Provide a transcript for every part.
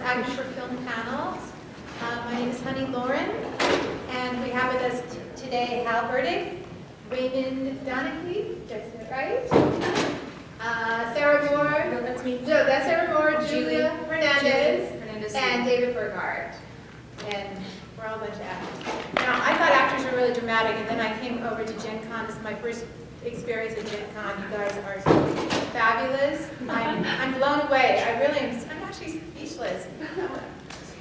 Actors for Film panel. My name is Honey Lauren, and we have with us today Hal Burdick, Raymond Donahue, that's it, right? Sarah Moore. No, that's me. No, that's Sarah Moore, Julia Hernandez, Hernandez, and David Burghardt. And we're all a bunch of actors. Now, I thought actors were really dramatic, and then I came over to Gen Con. This is my first experience at Gen Con. You guys are fabulous. I'm blown away. I really am. I'm actually speechless.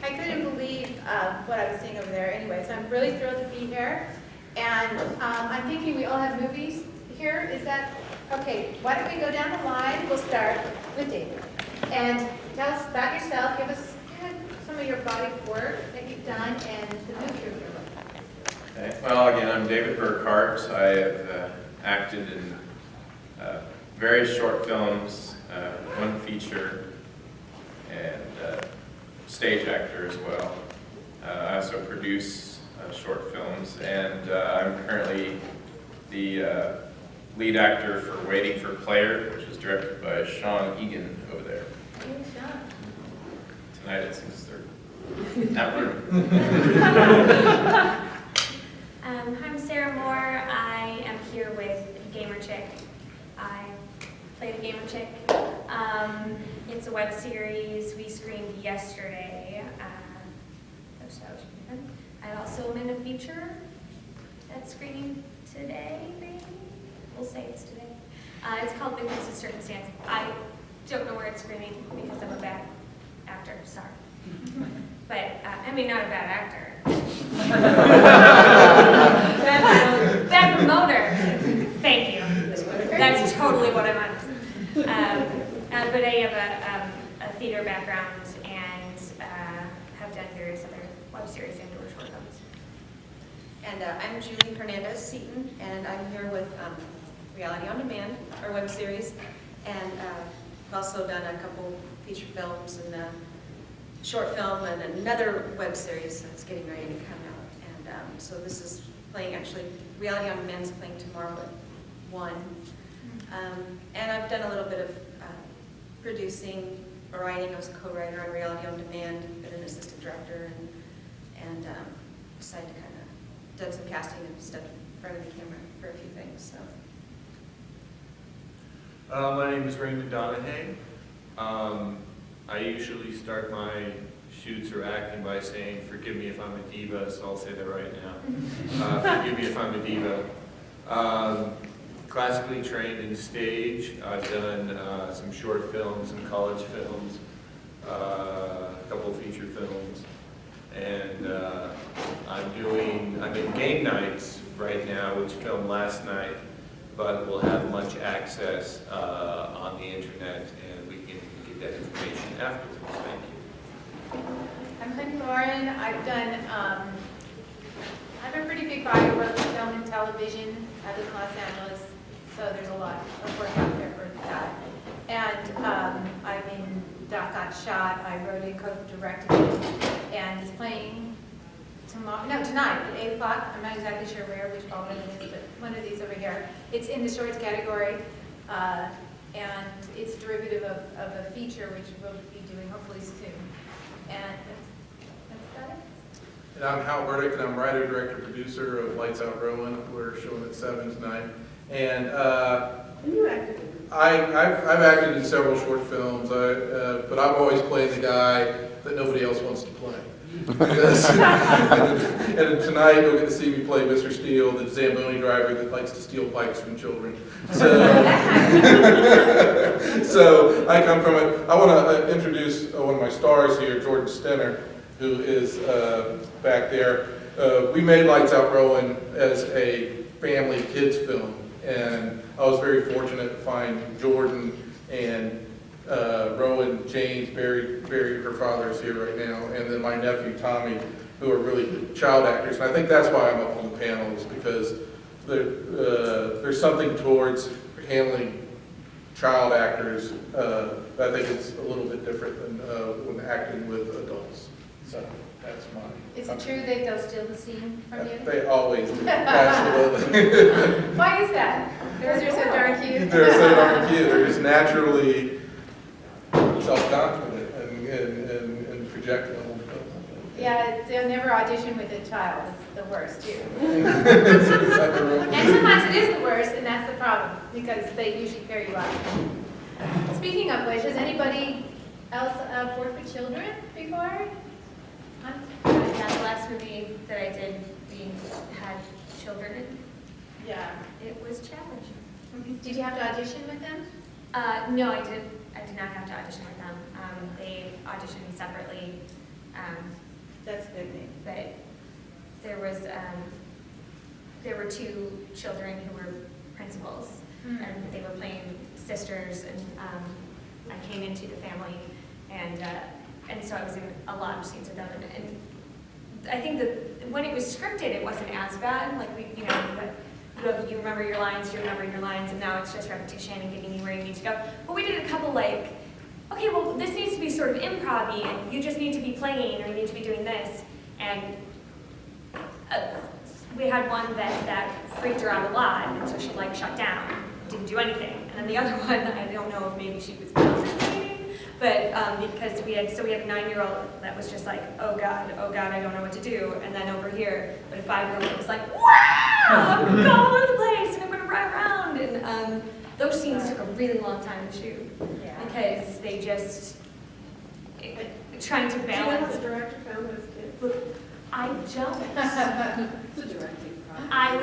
I couldn't believe what I was seeing over there. Anyway, so I'm really thrilled to be here. And I'm thinking we all have movies here. Is that okay? Why don't we go down the line? We'll start with David. And tell us about yourself. Give us some of your body of work that you've done and the movie you're doing. Okay. Well, again, I'm David Burghardt. I have acted in various short films, one feature, and stage actor as well. I also produce short films, and I'm currently the lead actor for Waiting for Player, which is directed by Sean Egan over there. Hey, Sean. Tonight it's his third. That room. I'm Sarah Moore. I am here with Gamer Chick. I play the Gamer Chick. It's a web series we screened yesterday. I also am in a feature that's screening today, maybe? We'll say it's today. It's called Victims of Circumstance. I don't know where it's screening because I'm a bad actor, sorry. But, I mean, not a bad actor. Bad promoter. Thank you. That's totally what I meant. But I have a theater background and have done various other web series and or short films. And I'm Julie Hernandez Seaton, and I'm here with Reality on Demand, our web series, and I've also done a couple feature films and a short film and another web series that's getting ready to come out. And so this is playing, actually, Reality on Demand is playing tomorrow at 1. And I've done a little bit of producing, writing. I was a co-writer on Reality on Demand, been an assistant director, and decided to kind of done some casting and stuff in front of the camera for a few things. So. My name is Raymond Donahue. I usually start my shoots or acting by saying, "Forgive me if I'm a diva," so I'll say that right now. Forgive me if I'm a diva. Classically trained in stage. I've done some short films, some college films, a couple of feature films, and I'm in Game Nights right now, which filmed last night, but we'll have much access on the internet, and we can get that information afterwards. Thank you. I'm Honey Lauren. I've done, I have a pretty big body of work with film and television. I live in Los Angeles, so there's a lot of work out there for that. And I'm in Doc Got Shot. I wrote it, co-directed it, and it's playing tonight at 8 o'clock. I'm not exactly sure which one it is, but one of these over here. It's in the shorts category, and it's a derivative of a feature which we'll be doing hopefully soon. And that's about it. And I'm Hal Burdick, and I'm writer, director, producer of Lights Out Rowan. We're showing at 7 tonight. And I've acted in several short films, but I've always played the guy that nobody else wants to play. And tonight you'll get to see me play Mr. Steele, the Zamboni driver that likes to steal bikes from children. So I come from it. I want to introduce one of my stars here, Jordan Stenner, who is back there. We made Lights Out Rowan as a family kids film, and I was very fortunate to find Jordan and Rowan, James, Barry, her father is here right now, and then my nephew Tommy, who are really good child actors. And I think that's why I'm up on the panel, is because there's something towards handling child actors that I think it's a little bit different than when acting with adults. So that's mine. Is it true that they'll steal the scene from you? They always do. Absolutely. Why is that? Because they're so darn cute. They're so darn cute. They're just naturally self-confident and reject an old film. Yeah, they'll never audition with a child, it's the worst too. It's like a real- And sometimes it is the worst, and that's the problem, because they usually pair you up. Speaking of which, has anybody else worked with children before? That last movie that I did, we had children in. Yeah. It was challenging. Did you have to audition with them? No, I did not have to audition with them. They auditioned separately, That's a good thing. but there were two children who were principals, and they were playing sisters, and I came into the family, and so I was in a lot of scenes with them, and I think that when it was scripted, it wasn't as bad. Like you remember your lines, and now it's just repetition and getting you where you need to go. But we did a couple like, okay, well, this needs to be sort of improv-y, and you just need to be playing, or you need to be doing this. And we had one that freaked her out a lot, and so she like shut down, didn't do anything. And then the other one, I don't know if maybe she was concentrating, but because we had a 9-year-old that was just like, oh God, I don't know what to do. And then over here, but a 5-year-old that was like, wow, I'm going all over the place, and I'm gonna run around. And those scenes took a really long time to shoot. Yeah. Because they just trying to Do you know how balance. the director found those kids? I don't. It's a directing process. I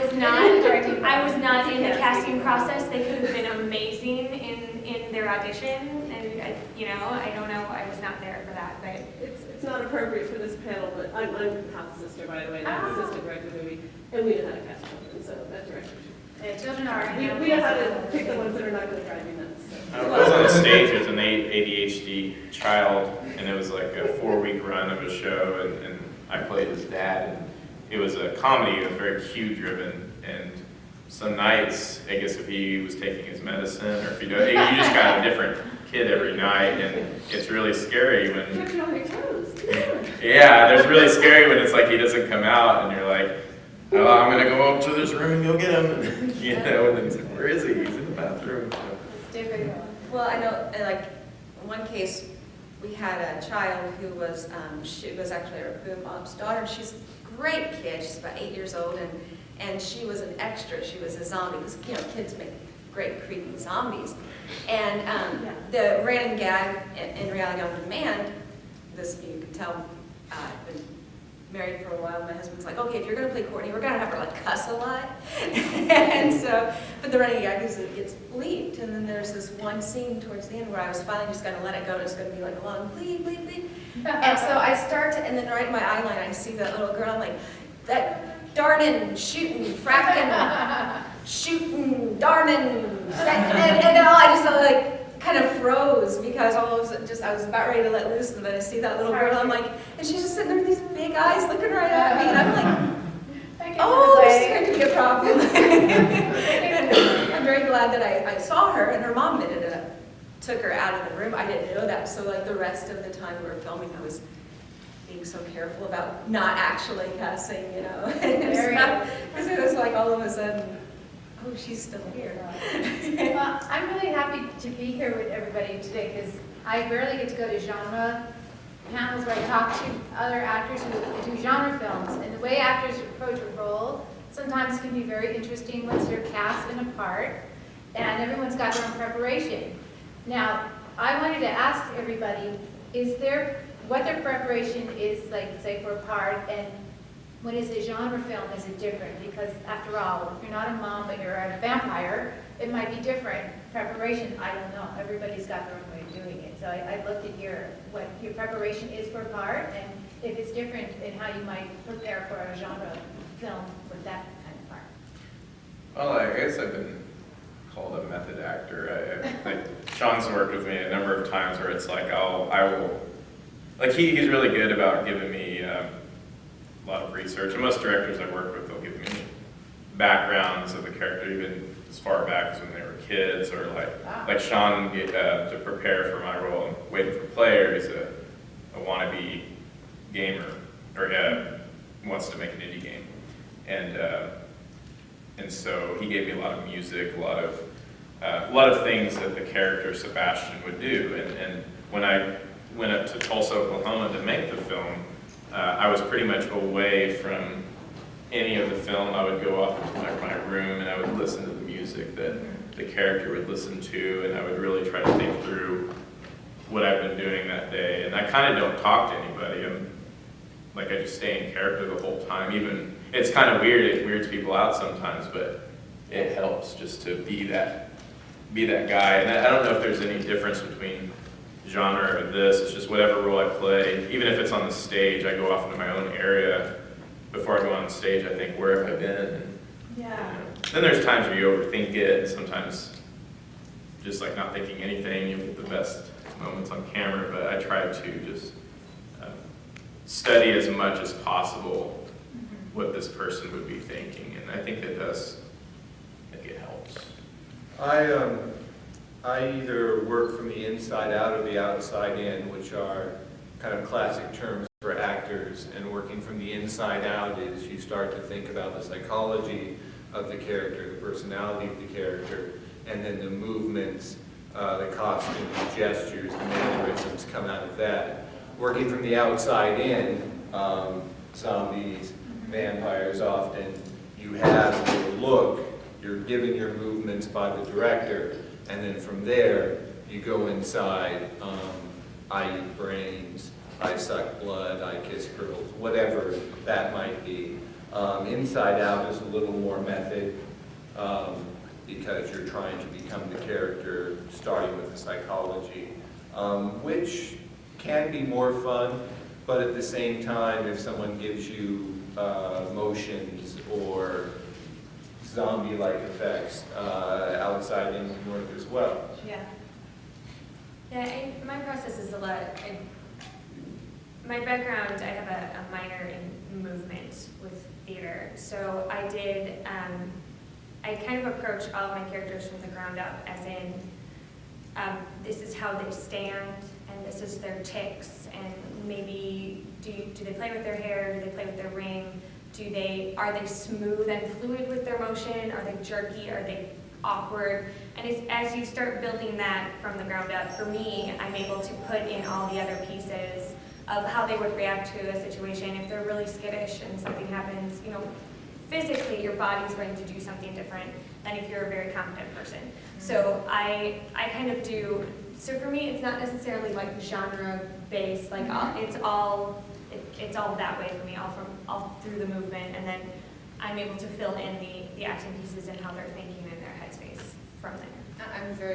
was not in the casting process. They could have been amazing in their audition, and I don't know. I was not there for that, but It's not appropriate for this panel, but I'm half sister, by the way, and I'm Oh. assistant director of the movie, and we know how to cast children, so that director. Yeah, children are. We know how to pick the ones that are not going to drive you nuts. So. I was on the stage with an ADHD child, and it was like a 4-week run of a show, and I played his dad, and it was a comedy, it was very cue-driven, and some nights, I guess if he was taking his medicine, or if you just got a different kid every night, and it's really scary when... Kept you on your toes. Yeah, there's really scary when it's like he doesn't come out, and you're like, oh, I'm gonna go up to this room and go get him, and then he's like, where is he? He's in the bathroom. It's difficult. Well, I know, like, in one case, we had a child who was, she was actually a raccoon mom's daughter. She's a great kid. She's about 8 years old, and she was an extra. She was a zombie, because, kids make great creepy zombies. And the random gag in Reality on Demand, this, you can tell, I've been married for a while. My husband's like, okay, if you're going to play Courtney, we're going to have her like cuss a lot. And so, but the running gag is it gets bleeped. And then there's this one scene towards the end where I was finally just going to let it go. And it's going to be like a long bleep, bleep, bleep. And so I start to, and then right in my eye line, I see that little girl. I'm like, that darnin', shootin', frackin', shootin', darnin'. And then I just like kind of froze because all of a sudden I was about ready to let loose, and then I see that little girl. I'm like, and she's just sitting there with these big eyes looking right at me, and I'm like, oh, this is going to be a problem. And I'm very glad that I saw her, and her mom took her out of the room. I didn't know that, so like the rest of the time we were filming, I was being so careful about not actually cussing, because it was like all of a sudden, oh, she's still here. Well, I'm really happy to be here with everybody today, because I rarely get to go to genre panels where I talk to other actors who do genre films. And the way actors approach a role sometimes can be very interesting once you're cast in a part, and everyone's got their own preparation. Now, I wanted to ask everybody, what their preparation is, like, say, for a part, and when it's a genre film, is it different? Because after all, if you're not a mom but you're a vampire, it might be different preparation. I don't know. Everybody's got their own way of doing it. So I'd love to hear what your preparation is for a part, and if it's different in how you might prepare for a genre film with that kind of part. Well, I guess I've been called a method actor. Like Sean's worked with me a number of times where it's like he's really good about giving me a lot of research. And most directors I work with, they'll give me backgrounds of the character even as far back as when they were kids, or like Sean to prepare for my role in Waiting for Players, a wannabe gamer, or wants to make an indie game, and so he gave me a lot of music, a lot of things that the character Sebastian would do, and when I went up to Tulsa, Oklahoma to make the film, I was pretty much away from any of the film. I would go off into my room and I would listen to the music that the character would listen to, and I would really try to think through what I've been doing that day. And I kind of don't talk to anybody. I just stay in character the whole time. Even, it's kind of weird, it weirds people out sometimes, but it helps just to be that guy. And I don't know if there's any difference between genre or this. It's just whatever role I play. Even if it's on the stage, I go off into my own area. Before I go on stage, I think, where have I been? And, Yeah. then there's times where you overthink it, and sometimes just like not thinking anything, you get the best moments on camera. But I try to just study as much as possible what this person would be thinking, and I think it does. I think it helps. I either work from the inside out or the outside in, which are kind of classic terms for actors. And working from the inside out is you start to think about the psychology of the character, the personality of the character, and then the movements, the costumes, the gestures, the mannerisms come out of that. Working from the outside in, zombies, vampires often, you have your look, you're given your movements by the director, and then from there, you go inside, I eat brains, I suck blood, I kiss girls, whatever that might be. Inside out is a little more method, because you're trying to become the character, starting with the psychology, which can be more fun, but at the same time, if someone gives you motions or zombie-like effects, outside in can work as well. Yeah. Yeah, my process is a lot. My background, I have a minor in movement with theater, so I did. I kind of approach all of my characters from the ground up, as in, this is how they stand, and this is their tics, and maybe do they play with their hair? Do they play with their ring? Are they smooth and fluid with their motion? Are they jerky? Are they awkward? And as you start building that from the ground up, for me, I'm able to put in all the other pieces of how they would react to a situation. If they're really skittish and something happens, physically your body's going to do something different than if you're a very confident person. So I kind of do, so for me, it's not necessarily like genre based, like it's all that way for me, all through the movement, and then I'm able to fill in the acting pieces and how they're thinking in their headspace from there. I'm very